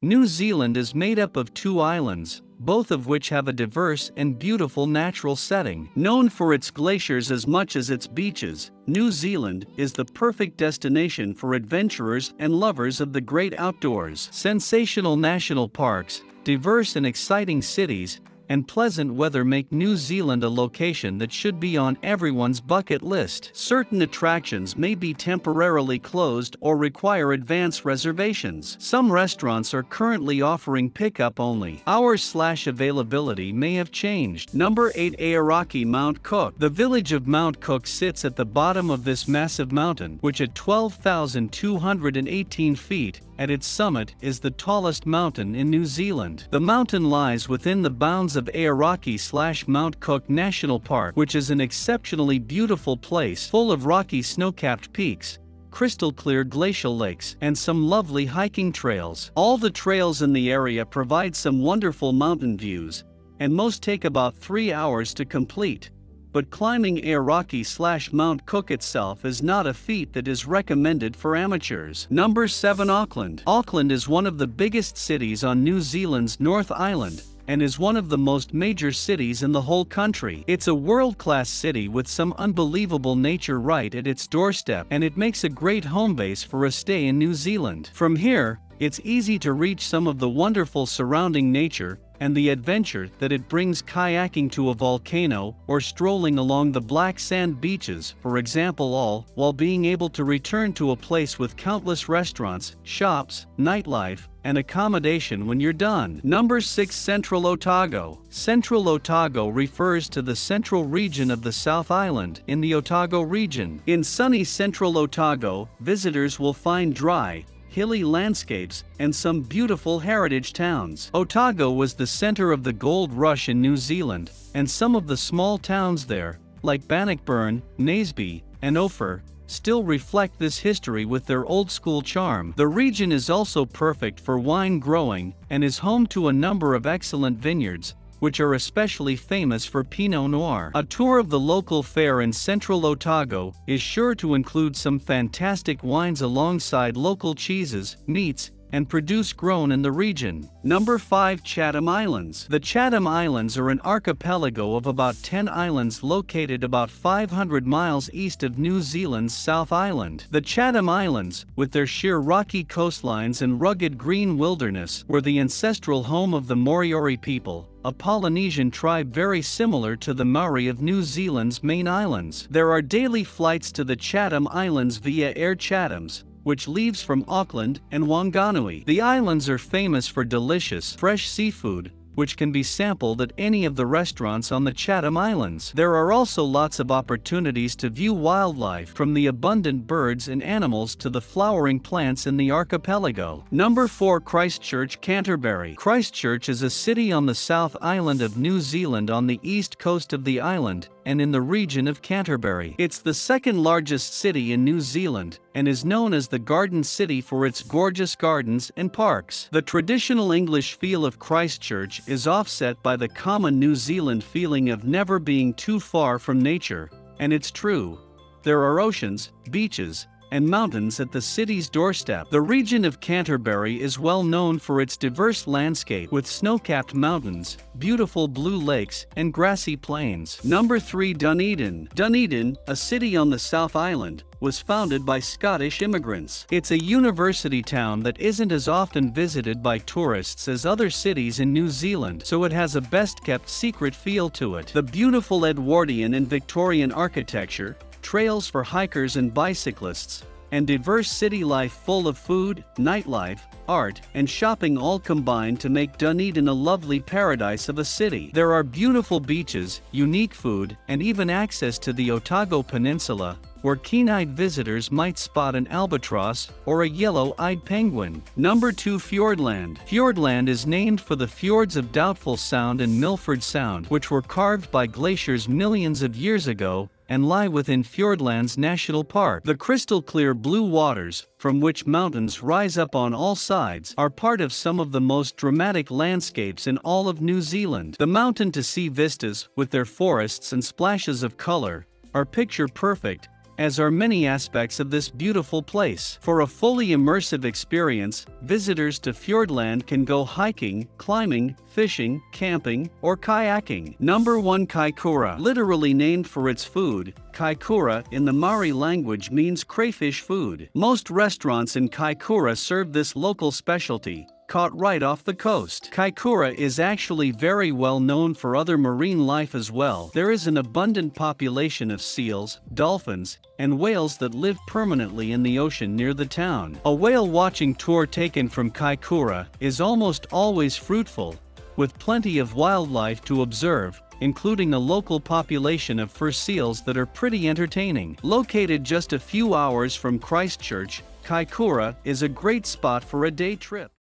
New Zealand is made up of two islands, both of which have a diverse and beautiful natural setting. Known for its glaciers as much as its beaches, New Zealand is the perfect destination for adventurers and lovers of the great outdoors. Sensational national parks, diverse and exciting cities, and pleasant weather make New Zealand a location that should be on everyone's bucket list. Certain attractions may be temporarily closed or require advance reservations. Some restaurants are currently offering pickup only. Hours/availability may have changed. Number 8. Aoraki Mount Cook. The village of Mount Cook sits at the bottom of this massive mountain, which at 12,218 feet, at its summit, is the tallest mountain in New Zealand. The mountain lies within the bounds of Aoraki/Mount Cook National Park, which is an exceptionally beautiful place full of rocky snow-capped peaks, crystal-clear glacial lakes, and some lovely hiking trails. All the trails in the area provide some wonderful mountain views, and most take about 3 hours to complete. But climbing Aoraki/Mount Cook itself is not a feat that is recommended for amateurs. Number 7. Auckland. Auckland is one of the biggest cities on New Zealand's North Island, and is one of the most major cities in the whole country. It's a world-class city with some unbelievable nature right at its doorstep, and it makes a great home base for a stay in New Zealand. From here, it's easy to reach some of the wonderful surrounding nature and the adventure that it brings, kayaking to a volcano or strolling along the black sand beaches, for example, all while being able to return to a place with countless restaurants, shops, nightlife, and accommodation when you're done. Number 6. Central Otago. Central Otago refers to the central region of the South Island in the Otago region. In sunny Central Otago, visitors will find dry, hilly landscapes, and some beautiful heritage towns. Otago was the center of the gold rush in New Zealand, and some of the small towns there, like Bannockburn, Naseby, and Ophir, still reflect this history with their old-school charm. The region is also perfect for wine growing, and is home to a number of excellent vineyards, which are especially famous for Pinot Noir. A tour of the local fair in Central Otago is sure to include some fantastic wines alongside local cheeses, meats, and produce grown in the region. Number 5. Chatham Islands. The Chatham Islands are an archipelago of about 10 islands located about 500 miles east of New Zealand's South Island. The Chatham Islands, with their sheer rocky coastlines and rugged green wilderness, were the ancestral home of the Maori people, a Polynesian tribe very similar to the Maori of New Zealand's main islands. There are daily flights to the Chatham Islands via Air Chathams, which leaves from Auckland and Wanganui. The islands are famous for delicious, fresh seafood, which can be sampled at any of the restaurants on the Chatham Islands. There are also lots of opportunities to view wildlife, from the abundant birds and animals to the flowering plants in the archipelago. Number 4. Christchurch, Canterbury. Christchurch is a city on the South Island of New Zealand on the east coast of the island, and in the region of Canterbury. It's the second largest city in New Zealand, and is known as the Garden City for its gorgeous gardens and parks. The traditional English feel of Christchurch is offset by the common New Zealand feeling of never being too far from nature, and it's true. There are oceans, beaches, and mountains at the city's doorstep. The region of Canterbury is well known for its diverse landscape with snow-capped mountains, beautiful blue lakes, and grassy plains. Number 3. Dunedin. Dunedin, a city on the South Island, was founded by Scottish immigrants. It's a university town that isn't as often visited by tourists as other cities in New Zealand, so it has a best-kept secret feel to it. The beautiful Edwardian and Victorian architecture, trails for hikers and bicyclists, and diverse city life full of food, nightlife, art, and shopping all combine to make Dunedin a lovely paradise of a city. There are beautiful beaches, unique food, and even access to the Otago Peninsula, where keen-eyed visitors might spot an albatross or a yellow-eyed penguin. Number 2. Fjordland. Fjordland is named for the fjords of Doubtful Sound and Milford Sound, which were carved by glaciers millions of years ago, and lie within Fiordland's National Park. The crystal-clear blue waters, from which mountains rise up on all sides, are part of some of the most dramatic landscapes in all of New Zealand. The mountain-to-sea vistas, with their forests and splashes of color, are picture-perfect, as are many aspects of this beautiful place. For a fully immersive experience, visitors to Fjordland can go hiking, climbing, fishing, camping, or kayaking. Number 1. Kaikoura. Literally named for its food, Kaikoura in the Maori language means crayfish food. Most restaurants in Kaikoura serve this local specialty, caught right off the coast. Kaikoura is actually very well known for other marine life as well. There is an abundant population of seals, dolphins, and whales that live permanently in the ocean near the town. A whale watching tour taken from Kaikoura is almost always fruitful, with plenty of wildlife to observe, including a local population of fur seals that are pretty entertaining. Located just a few hours from Christchurch, Kaikoura is a great spot for a day trip.